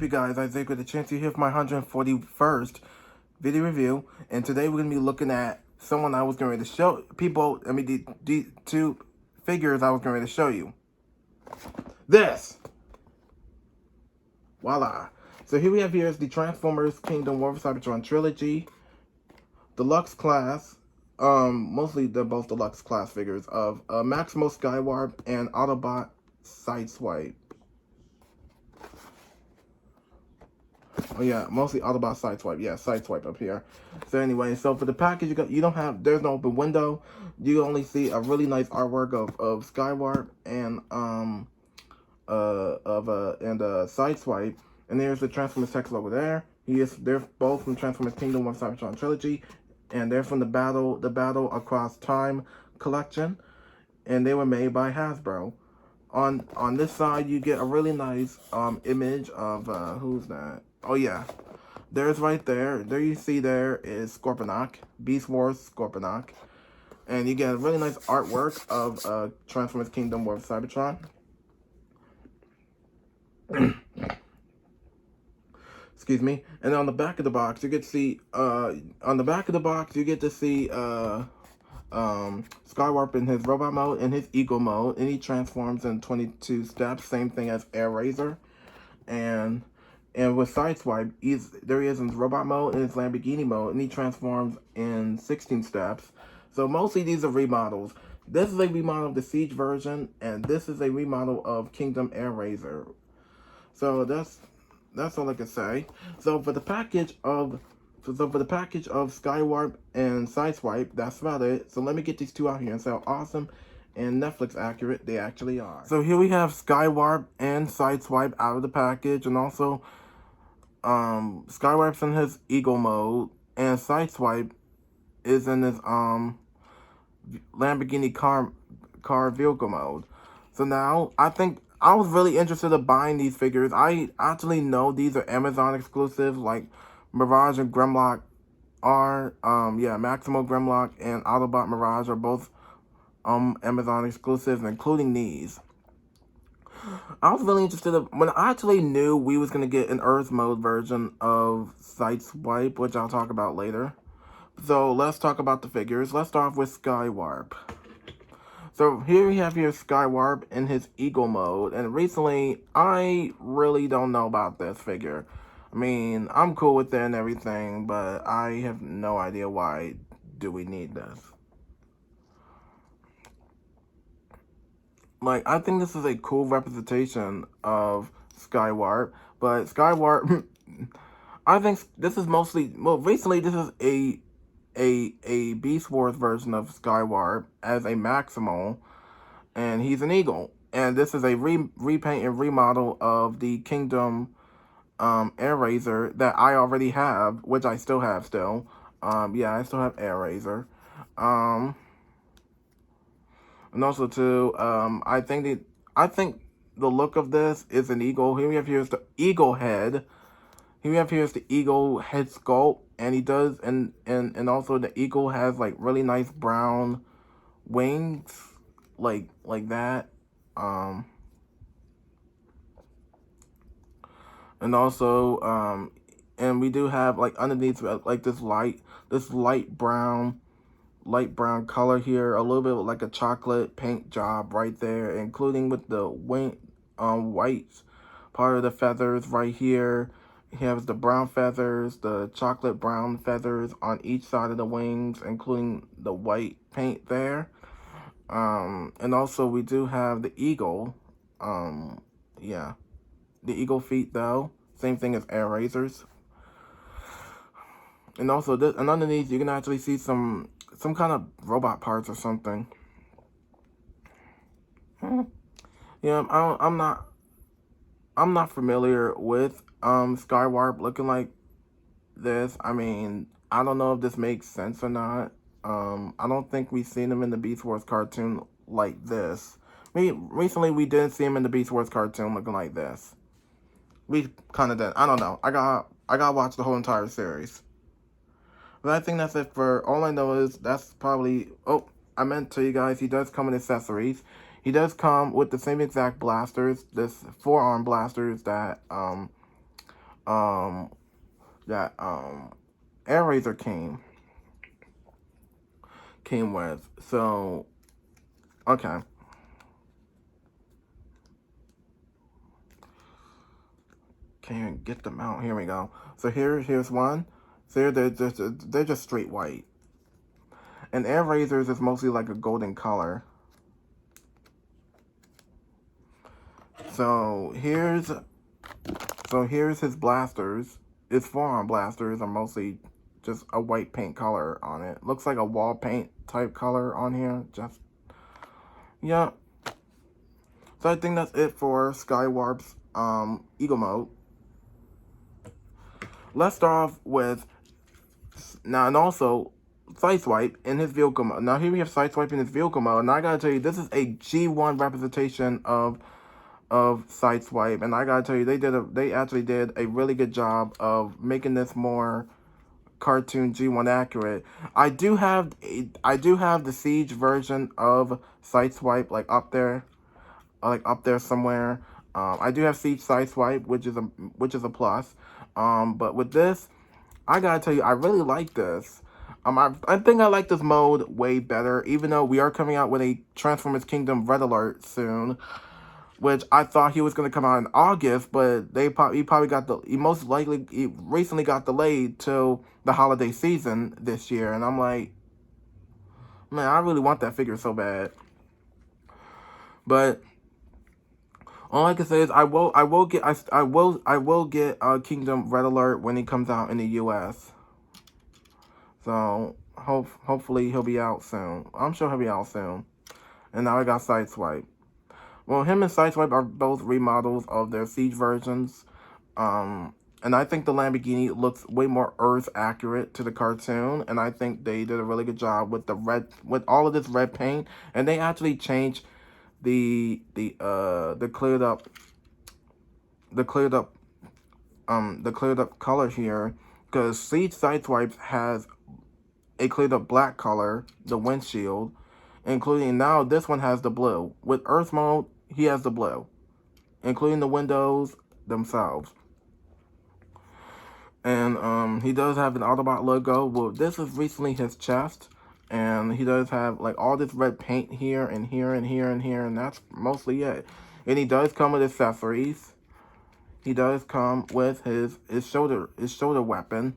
up, you guys? Isaac with a chance to hear for my 141st video review, and today we're gonna be looking at someone I was going to show people. I mean, the two figures I was going to show you. This, voila! So here we have here is the Transformers Kingdom War of Cybertron trilogy, deluxe class. Mostly they're both deluxe class figures of Maximal, Skywarp, and Autobot Sideswipe. Oh yeah, mostly Autobot Sideswipe. Yeah, Sideswipe up here. So anyway, so for the package, there's no open window. You only see a really nice artwork of Skywarp and Sideswipe. And there's the Transformers text over there. They're both from Transformers Kingdom of Cybertron trilogy, and they're from the Battle Across Time collection, and they were made by Hasbro. On this side, you get a really nice image of who's that? Oh yeah, there's right there. There you see there is Scorponok, Beast Wars Scorponok, and you get a really nice artwork of Transformers Kingdom War of Cybertron. Excuse me. And on the back of the box, you get to see Skywarp in his robot mode and his ego mode, and he transforms in 22 steps, same thing as Air Razor. And with Sideswipe, there he is in his robot mode and his Lamborghini mode, and he transforms in 16 steps. So mostly these are remodels. This is a remodel of the Siege version, and this is a remodel of Kingdom Air Razor. So that's all I can say. So for the package of Skywarp and Sideswipe, that's about it. So let me get these two out here and see how awesome and Netflix accurate they actually are. So here we have Skywarp and Sideswipe out of the package, and also Skywarp's in his Eagle mode, and Sideswipe is in his Lamborghini car vehicle mode. So now I think I was really interested in buying these figures. I actually know these are Amazon exclusives, like Mirage and Grimlock are. Maximal, Grimlock, and Autobot Mirage are both Amazon exclusives, including these. I was really interested when I actually knew we was gonna get an Earth mode version of Sideswipe, which I'll talk about later. So let's talk about the figures. Let's start off with Skywarp. So here we have Skywarp in his Eagle mode, and recently I really don't know about this figure. I mean, I'm cool with it and everything, but I have no idea why do we need this. Like, I think this is a cool representation of Skywarp, but Skywarp, I think this is mostly, well, recently this is a Beast Wars version of Skywarp as a Maximal, and he's an Eagle. And this is a repaint and remodel of the Kingdom Air Razor that I already have, which I still have still. Yeah, I still have Air Razor. And also too, I think the look of this is an eagle. Here we have here's the eagle head. Here we have here's the eagle head sculpt, and he does, and also the eagle has like really nice brown wings, like that. And also, and we do have like underneath like this light brown color here, a little bit like a chocolate paint job right there, including with the wing white part of the feathers right here. He has the brown feathers, the chocolate brown feathers on each side of the wings, including the white paint there. And also we do have the eagle. Yeah, the eagle feet though, same thing as Air Razors. And also this, and underneath you can actually see some kind of robot parts or something. Yeah, I'm not familiar with Skywarp looking like this. I mean, I don't know if this makes sense or not. I don't think we've seen him in the Beast Wars cartoon like this. Recently we didn't see him in the Beast Wars cartoon looking like this. We kind of did. I don't know. I gotta watch the whole entire series. But I think that's it for, all I know is that's probably, oh, I meant to tell you guys, he does come with accessories. He does come with the same exact blasters, this forearm blasters that that Eraser came with. So okay. Can't even get them out. Here we go. So here's one. So they're just straight white. And Eraser's is mostly like a golden color. So here's his blasters. His forearm blasters are mostly just a white paint color on it. Looks like a wall paint type color on here. Just yeah. So I think that's it for Skywarp's Eagle Mode. Let's start off with now, and also Sideswipe in his vehicle mode. Now here we have Sideswipe in his vehicle mode, and I gotta tell you, this is a G1 representation of Sideswipe, and I gotta tell you, they actually did a really good job of making this more cartoon G1 accurate. I do have the Siege version of Sideswipe up there somewhere. I do have Siege Sideswipe, which is a plus. But with this, I gotta tell you, I really like this. I think I like this mode way better, even though we are coming out with a Transformers Kingdom Red Alert soon, which I thought he was going to come out in August, but he recently got delayed till the holiday season this year, and I'm like, man, I really want that figure so bad. But all I can say is I will get Kingdom Red Alert when he comes out in the US. So hopefully he'll be out soon. I'm sure he'll be out soon. And now I got Sideswipe. Well, him and Sideswipe are both remodels of their Siege versions. And I think the Lamborghini looks way more Earth accurate to the cartoon. And I think they did a really good job with with all of this red paint. And they actually changed the cleared up color here, because Siege Sideswipe has a cleared up black color, the windshield, including now this one has the blue. With Earth mode, he has the blue, including the windows themselves. And he does have an Autobot logo. Well, this is recently his chest, and he does have like all this red paint here and here and here and here, and that's mostly it. And he does come with accessories. He does come with his shoulder weapon.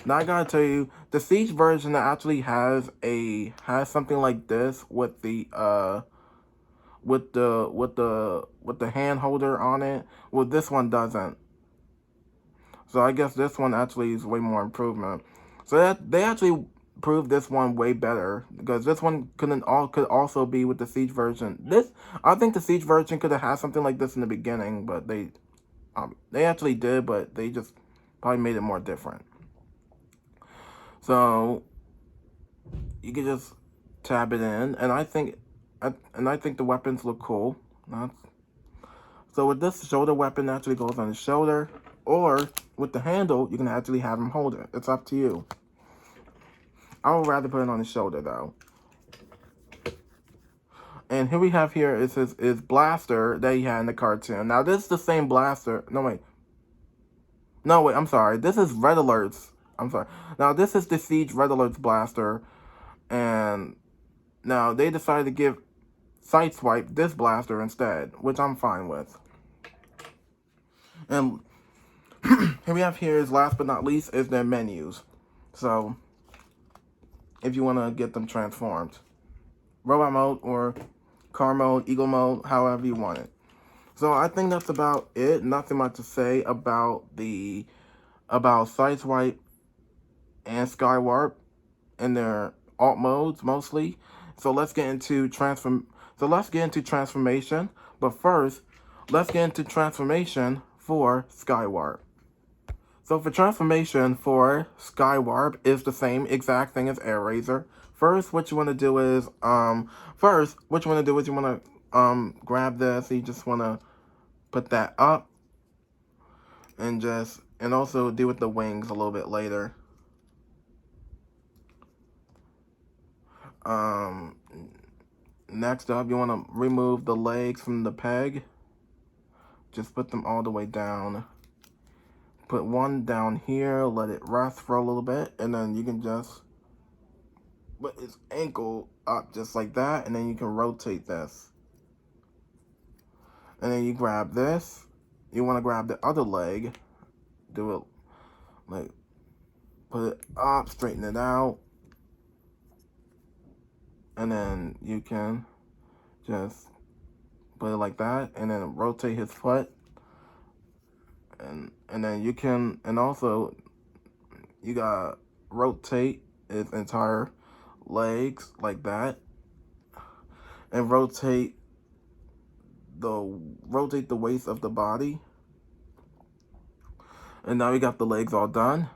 Now I gotta tell you, the Siege version actually has something like this with the hand holder on it. Well, this one doesn't. So I guess this one actually is way more improvement. So that they actually proved this one way better, because this one could also be with the Siege version. I think the Siege version could have had something like this in the beginning, but they actually did, but they just probably made it more different. So you can just tab it in, and I think the weapons look cool. So with this, shoulder weapon actually goes on the shoulder, or with the handle, you can actually have him hold it. It's up to you. I would rather put it on the shoulder though. And here we have is his blaster that he had in the cartoon. Now this is the same blaster. No wait, I'm sorry. This is Red Alert's. I'm sorry. Now this is the Siege Red Alert's blaster, and now they decided to give Sideswipe this blaster instead, which I'm fine with. And here we have is last but not least is their menus. So if you want to get them transformed, robot mode or car mode, eagle mode, however you want it. So I think that's about it. Nothing much to say about Sideswipe and Skywarp and their alt modes mostly. So let's get into transformation. But first, let's get into transformation for Skywarp. So for transformation for Skywarp is the same exact thing as Airazor. First, what you want to do is you want to grab this. You just want to put that up, and also deal with the wings a little bit later. Next up, you want to remove the legs from the peg. Just put them all the way down put one down here, let it rest for a little bit, and then you can just put his ankle up just like that, and then you can rotate this. And then you grab this. You want to grab the other leg. Do it like, put it up, straighten it out. And then you can just put it like that, and then rotate his foot. And then you can, and also you gotta rotate his entire legs like that, and rotate the waist of the body. And now we got the legs all done.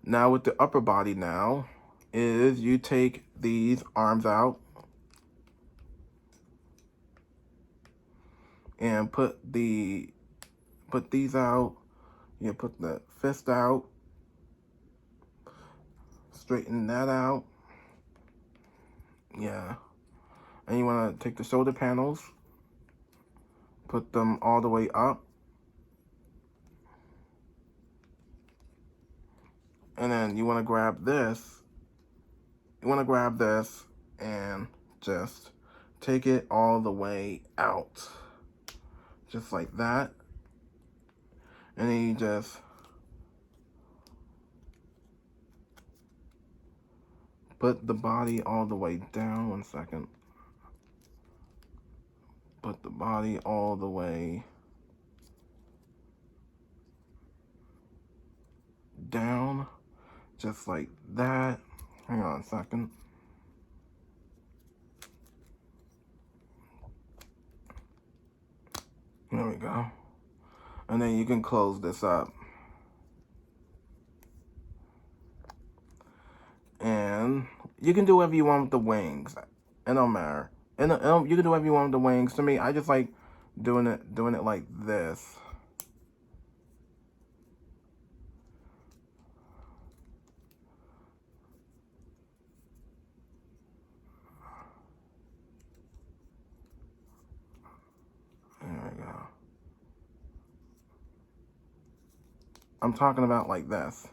Now with the upper body now is you take these arms out and put these out. You put the fist out, straighten that out. Yeah. And you want to take the shoulder panels, put them all the way up. And then you want to grab this. You want to grab this and just take it all the way out. Just like that. And then you just put the body all the way down. 1 second. Put the body all the way down. Just like that. Hang on a second. There we go. And then you can close this up. And you can do whatever you want with the wings. It don't matter. And you can do whatever you want with the wings. To me, I just like doing it like this. There we go. I'm talking about like this.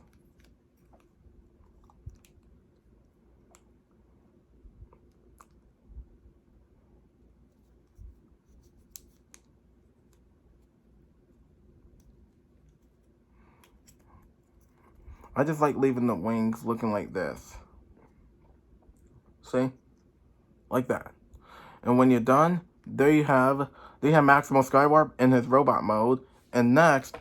I just like leaving the wings looking like this. See? Like that. And when you're done, there you have Maximal Skywarp in his robot mode. And next,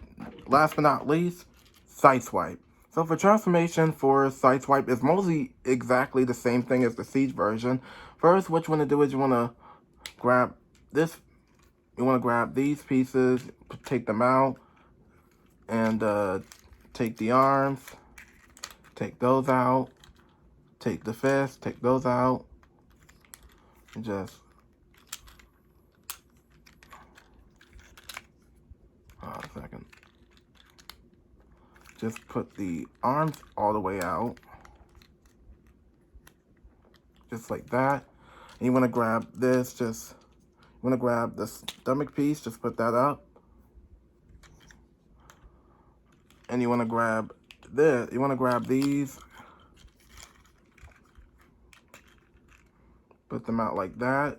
last but not least, Sideswipe. So for transformation for Sideswipe, it's mostly exactly the same thing as the Siege version. First, what you want to do is you want to grab this. You want to grab these pieces, take them out, and take the arms, take those out, take the fist, take those out, and just hold on a second. Just put the arms all the way out, just like that. And you want to grab this, you want to grab the stomach piece, just put that up. And you want to grab this, you want to grab these, put them out like that.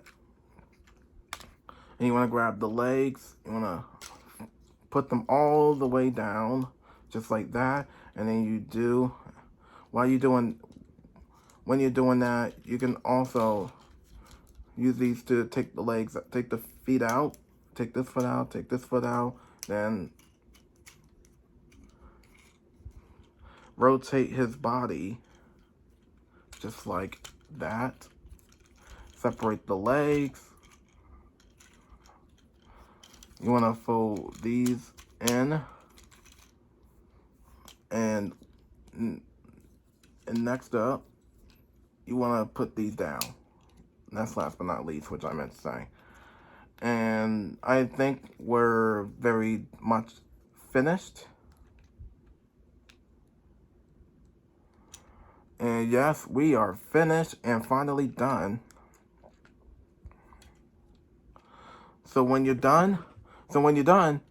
And you want to grab the legs, you want to put them all the way down, just like that. And then you do, when you're doing that, you can also use these to take the legs, take the feet out, take this foot out, take this foot out, then rotate his body just like that. Separate the legs. You want to fold these in. And next up, you want to put these down. And that's last but not least, which I meant to say. And I think we're very much finished. And yes, we are finished and finally done. So when you're done,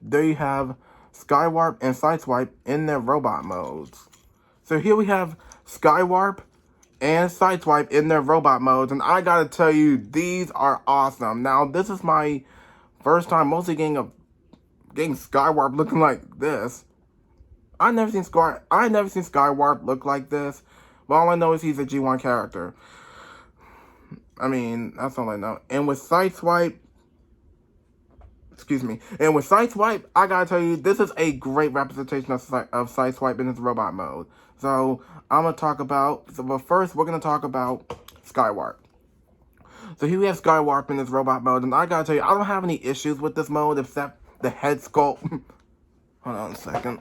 there you have Skywarp and Sideswipe in their robot modes. So here we have Skywarp and Sideswipe in their robot modes, and I gotta tell you, these are awesome. Now, this is my first time mostly getting Skywarp looking like this. I never seen Skywarp look like this, but all I know is he's a G1 character. I mean, that's all I know. And with Sideswipe, I gotta tell you, this is a great representation of Sideswipe in his robot mode. So, but first, we're gonna talk about Skywarp. So here we have Skywarp in his robot mode, and I gotta tell you, I don't have any issues with this mode except the head sculpt. Hold on a second.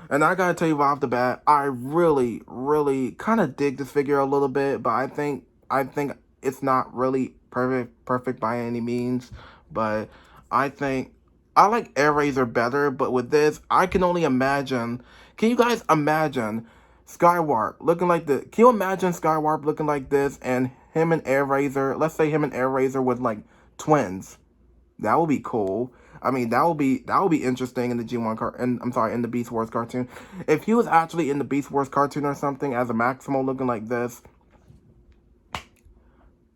And I gotta tell you right off the bat, I really, really kind of dig this figure a little bit, but I think it's not really perfect by any means. But I think I like Eraser better, but with this, I can only imagine. Can you guys imagine Skywarp looking like this? Can you imagine Skywarp looking like this and him and Eraser? Let's say him and Eraser with like twins. That would be cool. I mean, that would be interesting in the in the Beast Wars cartoon. If he was actually in the Beast Wars cartoon or something as a Maximal looking like this,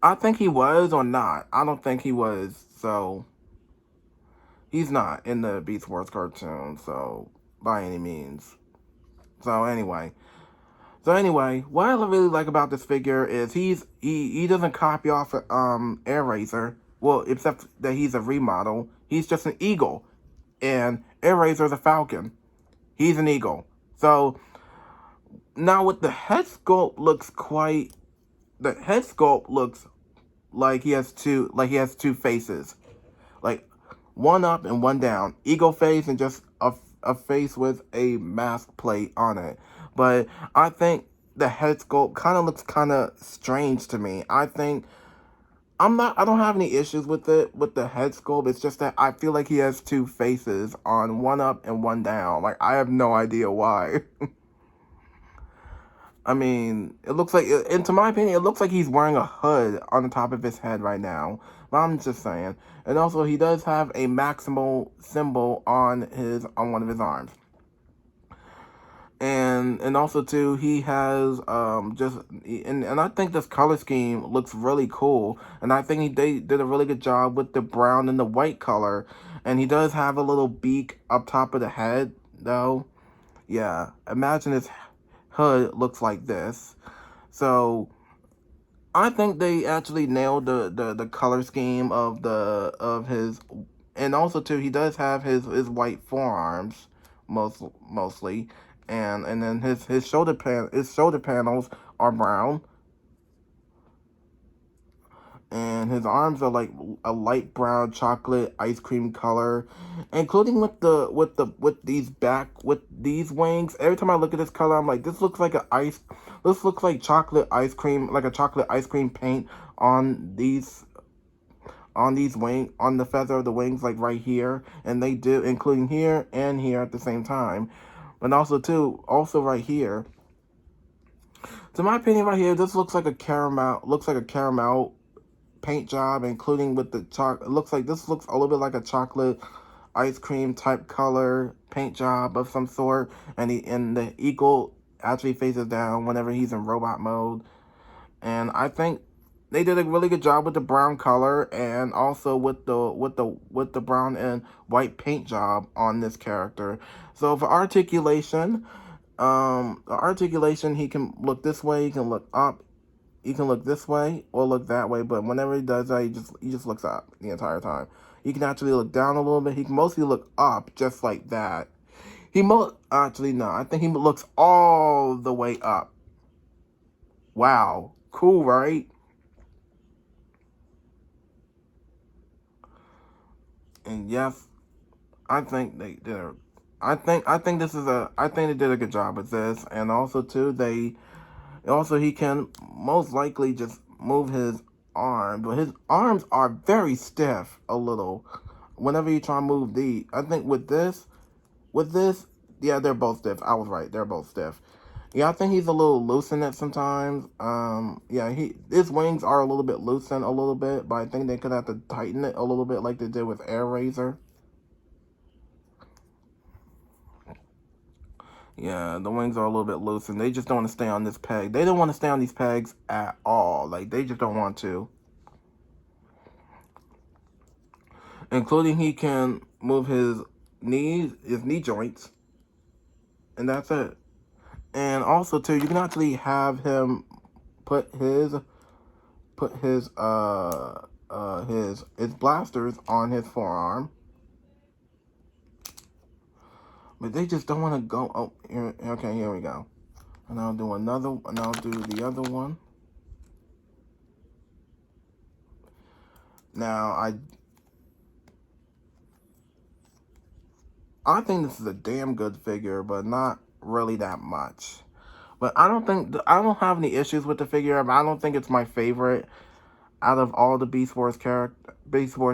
I think he was or not. I don't think he was, so he's not in the Beast Wars cartoon, so by any means. So anyway, what I really like about this figure is he doesn't copy off Eraser. Well, except that he's a remodel. He's just an eagle. And Eraser's a falcon. He's an eagle. So, now with the head sculpt the head sculpt looks like he has two faces. Like, one up and one down. Eagle face and just a face with a mask plate on it. But I think the head sculpt kind of looks kind of strange to me. I don't have any issues with the head sculpt. It's just that I feel like he has two faces on, one up and one down. Like, I have no idea why. I mean, it looks like, to my opinion, it looks like he's wearing a hood on the top of his head right now. But I'm just saying. And also, he does have a Maximal symbol on one of his arms. And also too, he has and I think this color scheme looks really cool, and I think they did a really good job with the brown and the white color, and he does have a little beak up top of the head though. Yeah, imagine his hood looks like this. So I think they actually nailed the color scheme of his, and also too, he does have his white forearms mostly. And then his shoulder panels are brown, and his arms are like a light brown chocolate ice cream color, including with these wings. Every time I look at this color, I'm like, this looks like chocolate ice cream, like a chocolate ice cream paint on the feather of the wings, like right here, and they do, including here and here at the same time. And also right here. To my opinion, right here, this looks like a caramel paint job, including with the this looks a little bit like a chocolate ice cream type color paint job of some sort. And the eagle actually faces down whenever he's in robot mode. And I think they did a really good job with the brown color, and also with the brown and white paint job on this character. So for articulation, he can look this way, he can look up, he can look this way or look that way. But whenever he does that, he just looks up the entire time. He can actually look down a little bit. He can mostly look up, just like that. Actually no, I think he looks all the way up. Wow, cool, right? And yes, I think they did I think they did a good job with this. And also too, he can most likely just move his arm, but his arms are very stiff a little whenever you try to move I think with this, yeah, they're both stiff. I was right, they're both stiff. Yeah, I think he's a little loose in it sometimes. Yeah, his wings are a little bit loosened a little bit, but I think they could have to tighten it a little bit like they did with Eraser. Yeah, the wings are a little bit loose, and they just don't want to stay on this peg. They don't want to stay on these pegs at all. Like, they just don't want to. Including he can move his knee joints, and that's it. And also, too, you can actually have him put his his blasters on his forearm. But they just don't want to go. Oh, here, okay, here we go. And I'll do another, and I'll do the other one. Now, I think this is a damn good figure, but not really that much. But I don't have any issues with the figure. I don't think it's my favorite out of all the Beast Wars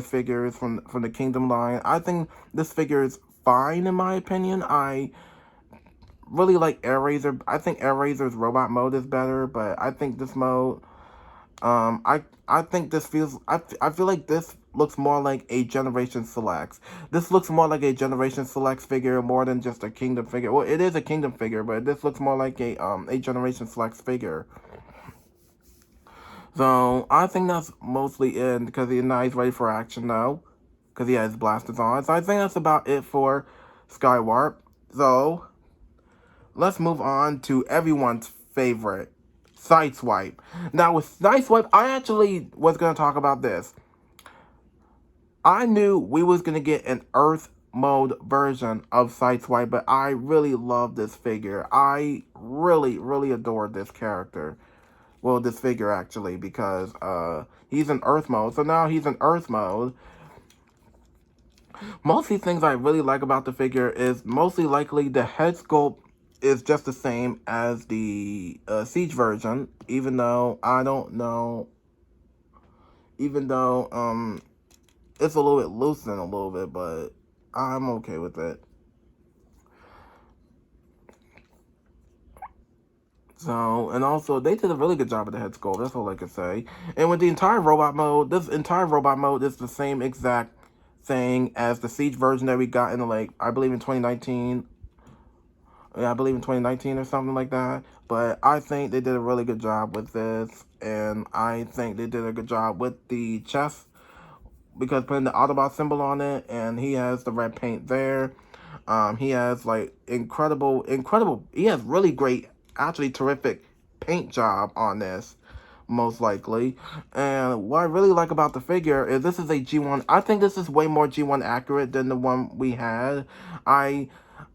figures from the Kingdom line. I think this figure is fine in my opinion. I really like Air Razor. I think Air Razor's robot mode is better, but I think this mode, I think this feels, I feel like this looks more like a Generation Selects. This looks more like a Generation Selects figure more than just a Kingdom figure. Well, it is a Kingdom figure, but this looks more like a Generation Selects figure. So, I think that's mostly it, because now he's ready for action now, because he has blasters on. So, I think that's about it for Skywarp. So, let's move on to everyone's favorite, Sideswipe. Now, with Sideswipe, I actually was going to talk about this. I knew we was going to get an Earth mode version of Sideswipe, but I really love this figure. I really, really adored this character. Well, this figure, actually, because he's in Earth mode. So now he's in Earth mode. Most of these things I really like about the figure is mostly likely the head sculpt is just the same as the Siege version, even though I don't know, even though it's a little bit loosened a little bit, but I'm okay with it. So, and also, they did a really good job with the head sculpt, that's all I can say. And with the entire robot mode, this entire robot mode is the same exact thing as the Siege version that we got in, like, I believe in 2019. Yeah, I believe in 2019 or something like that. But I think they did a really good job with this. And I think they did a good job with the chest, because putting the Autobot symbol on it, and he has the red paint there. He has, like, incredible, he has really great, actually terrific paint job on this, most likely. And what I really like about the figure is this is a G1. I think this is way more G1 accurate than the one we had. I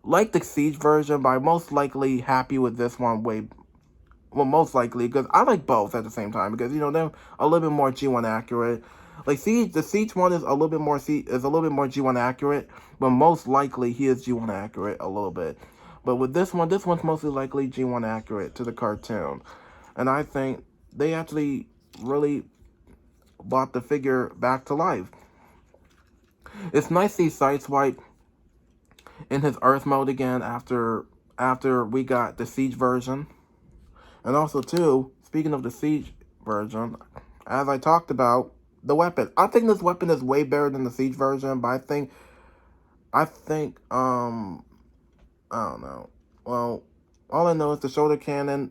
like the Siege version, but I'm most likely happy with this one well, most likely, because I like both at the same time, because, you know, they're a little bit more G1 accurate. Like, the Siege one is a little bit more G1 accurate, but most likely he is G1 accurate a little bit. But with this one's mostly likely G1 accurate to the cartoon. And I think they actually really brought the figure back to life. It's nice to see Sideswipe in his Earth mode again after we got the Siege version. And also, too, speaking of the Siege version, as I talked about, the weapon. I think this weapon is way better than the Siege version, but I think, I don't know. Well, all I know is the shoulder cannon.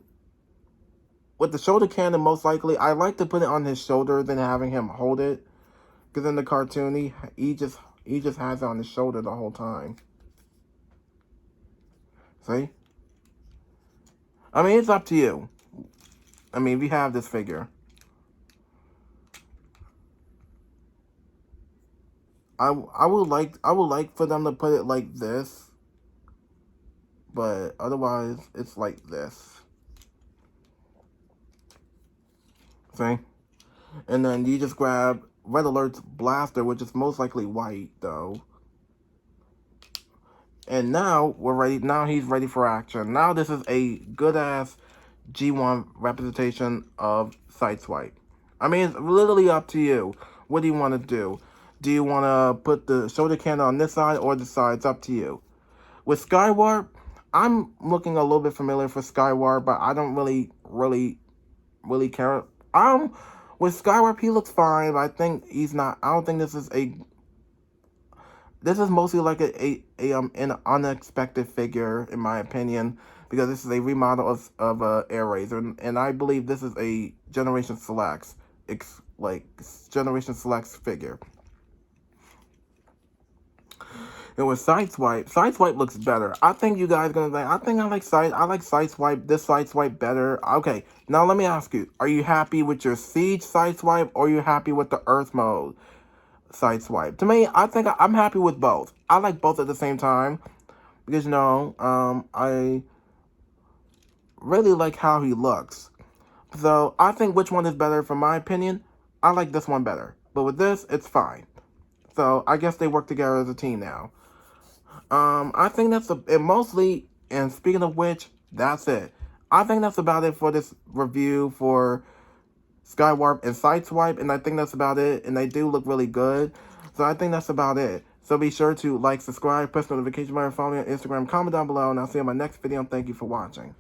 With the shoulder cannon, most likely, I like to put it on his shoulder than having him hold it. Because in the cartoon, he just has it on his shoulder the whole time. See? I mean, it's up to you. I mean, if you have this figure. I would like for them to put it like this, but otherwise it's like this. See? And then you just grab Red Alert's blaster, which is most likely white though. And now we're ready. Now he's ready for action. Now this is a good ass G1 representation of Sideswipe. I mean, it's literally up to you. What do you want to do? Do you want to put the shoulder cannon on this side or this side? It's up to you. With Skywarp, I'm looking a little bit familiar for Skywarp, but I don't really care. With Skywarp, he looks fine, but I think he's not. I don't think this is a. this is mostly like an unexpected figure, in my opinion, because this is a remodel of Air Razor, and I believe this is a Generation Selects, Generation Selects figure. And with Sideswipe, Sideswipe looks better. I think you guys gonna like. I think I like Sideswipe. This Sideswipe better. Okay, now let me ask you: are you happy with your Siege Sideswipe, or are you happy with the Earth mode Sideswipe? To me, I think I'm happy with both. I like both at the same time because I really like how he looks. So I think which one is better, from my opinion. I like this one better, but with this, it's fine. So I guess they work together as a team now. I think that's it mostly, and speaking of which, that's it. I think that's about it for this review for Skywarp and Sideswipe, and I think that's about it, and they do look really good. So I think that's about it. So be sure to like, subscribe, press the notification button, follow me on Instagram, comment down below, and I'll see you in my next video, and thank you for watching.